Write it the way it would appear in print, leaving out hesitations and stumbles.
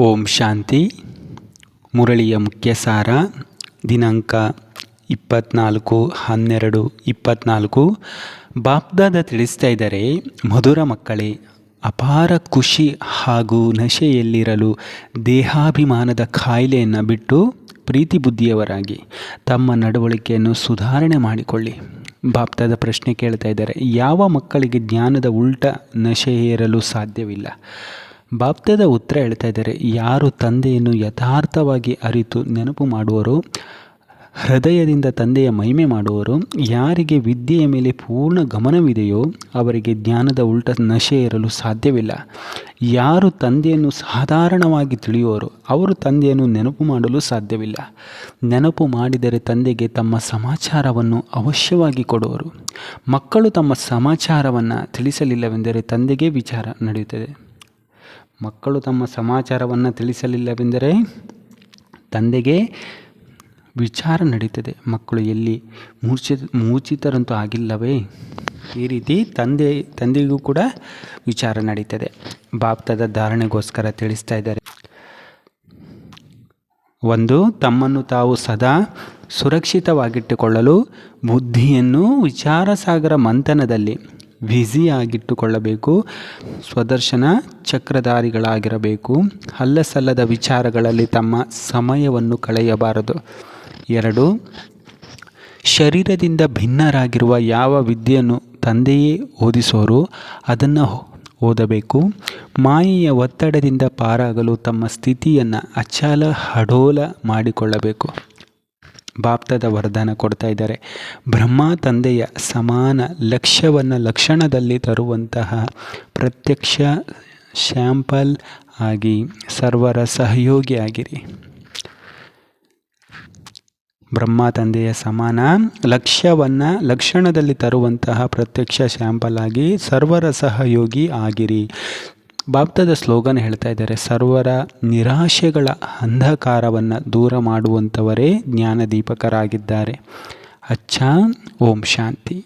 ಓಂ ಶಾಂತಿ. ಮುರಳಿಯ ಮುಖ್ಯ ಸಾರ. ದಿನಾಂಕ 24/12/24. ಬಾಪ್ದಾದ ತಿಳಿಸ್ತಾ ಇದ್ದಾರೆ, ಮಧುರ ಮಕ್ಕಳೇ, ಅಪಾರ ಖುಷಿ ಹಾಗೂ ನಶೆಯಲ್ಲಿರಲು ದೇಹಾಭಿಮಾನದ ಕಾಯಿಲೆಯನ್ನು ಬಿಟ್ಟು ಪ್ರೀತಿ ಬುದ್ಧಿಯವರಾಗಿ ತಮ್ಮ ನಡವಳಿಕೆಯನ್ನು ಸುಧಾರಣೆ ಮಾಡಿಕೊಳ್ಳಿ. ಬಾಪ್ದಾದ ಪ್ರಶ್ನೆ ಕೇಳ್ತಾ ಇದ್ದಾರೆ, ಯಾವ ಮಕ್ಕಳಿಗೆ ಜ್ಞಾನದ ಉಲ್ಟ ನಶೆ ಏರಲು ಸಾಧ್ಯವಿಲ್ಲ? ಬಾಪ್ದಾದ ಉತ್ತರ ಹೇಳ್ತಾ ಇದ್ದಾರೆ, ಯಾರು ತಂದೆಯನ್ನು ಯಥಾರ್ಥವಾಗಿ ಅರಿತು ನೆನಪು ಮಾಡುವರೋ, ಹೃದಯದಿಂದ ತಂದೆಯ ಮಹಿಮೆ ಮಾಡುವರೋ, ಯಾರಿಗೆ ವಿದ್ಯೆಯ ಮೇಲೆ ಪೂರ್ಣ ಗಮನವಿದೆಯೋ ಅವರಿಗೆ ಜ್ಞಾನದ ಉಲ್ಟ ನಶೆ ಇರಲು ಸಾಧ್ಯವಿಲ್ಲ. ಯಾರು ತಂದೆಯನ್ನು ಸಾಧಾರಣವಾಗಿ ತಿಳಿಯುವರೋ ಅವರು ತಂದೆಯನ್ನು ನೆನಪು ಮಾಡಲು ಸಾಧ್ಯವಿಲ್ಲ. ನೆನಪು ಮಾಡಿದರೆ ತಂದೆಗೆ ತಮ್ಮ ಸಮಾಚಾರವನ್ನು ಅವಶ್ಯವಾಗಿ ಕೊಡುವರು. ಮಕ್ಕಳು ತಮ್ಮ ಸಮಾಚಾರವನ್ನು ತಿಳಿಸಲಿಲ್ಲವೆಂದರೆ ತಂದೆಗೆ ವಿಚಾರ ನಡೆಯುತ್ತದೆ. ಮಕ್ಕಳು ತಮ್ಮ ಸಮಾಚಾರವನ್ನು ತಿಳಿಸಲಿಲ್ಲವೆಂದರೆ ತಂದೆಗೆ ವಿಚಾರ ನಡೀತದೆ. ಮಕ್ಕಳು ಮೂರ್ಛಿತರಂತೂ ಆಗಿಲ್ಲವೇ? ಈ ರೀತಿ ತಂದೆಗೂ ಕೂಡ ವಿಚಾರ ನಡೀತದೆ. ಬಾಪ್ದಾದ ಧಾರಣೆಗೋಸ್ಕರ ತಿಳಿಸ್ತಾ ಇದ್ದಾರೆ. 1. ತಮ್ಮನ್ನು ತಾವು ಸದಾ ಸುರಕ್ಷಿತವಾಗಿಟ್ಟುಕೊಳ್ಳಲು ಬುದ್ಧಿಯನ್ನು ವಿಚಾರಸಾಗರ ಮಂಥನದಲ್ಲಿ ಬ್ಯುಸಿಯಾಗಿಟ್ಟುಕೊಳ್ಳಬೇಕು. ಸ್ವದರ್ಶನ ಚಕ್ರಧಾರಿಗಳಾಗಿರಬೇಕು. ಅಲ್ಲಸಲ್ಲದ ವಿಚಾರಗಳಲ್ಲಿ ತಮ್ಮ ಸಮಯವನ್ನು ಕಳೆಯಬಾರದು. 2. ಶರೀರದಿಂದ ಭಿನ್ನರಾಗಿರುವ ಯಾವ ವಿದ್ಯೆಯನ್ನು ತಂದೆಯೇ ಓದಿಸೋರು ಅದನ್ನು ಓದಬೇಕು. ಮಾಯೆಯ ಒತ್ತಡದಿಂದ ಪಾರಾಗಲು ತಮ್ಮ ಸ್ಥಿತಿಯನ್ನು ಅಚಲ ಅಡೋಲ ಮಾಡಿಕೊಳ್ಳಬೇಕು. ಬಾಪ್ದಾದ ವರದಾನ ಕೊಡ್ತಾ ಇದ್ದಾರೆ, ಬ್ರಹ್ಮ ತಂದೆಯ ಸಮಾನ ಲಕ್ಷ್ಯವನ್ನು ಲಕ್ಷಣದಲ್ಲಿ ತರುವಂತಹ ಪ್ರತ್ಯಕ್ಷ ಸ್ಯಾಂಪಲ್ ಆಗಿ ಸರ್ವರ ಸಹಯೋಗಿಯಾಗಿರಿ. ಬ್ರಹ್ಮ ತಂದೆಯ ಸಮಾನ ಲಕ್ಷ್ಯವನ್ನು ಲಕ್ಷಣದಲ್ಲಿ ತರುವಂತಹ ಪ್ರತ್ಯಕ್ಷ ಸ್ಯಾಂಪಲ್ ಆಗಿ ಸರ್ವರ ಸಹಯೋಗಿ ಆಗಿರಿ. ಬಾಪ್ದಾದ ಸ್ಲೋಗನ್ ಹೇಳ್ತಾ ಇದ್ದಾರೆ, ಸರ್ವರ ನಿರಾಶೆಗಳ ಅಂಧಕಾರವನ್ನು ದೂರ ಮಾಡುವಂಥವರೇ ಜ್ಞಾನದೀಪಕರಾಗಿದ್ದಾರೆ. ಅಚ್ಚಾ. ಓಂ ಶಾಂತಿ.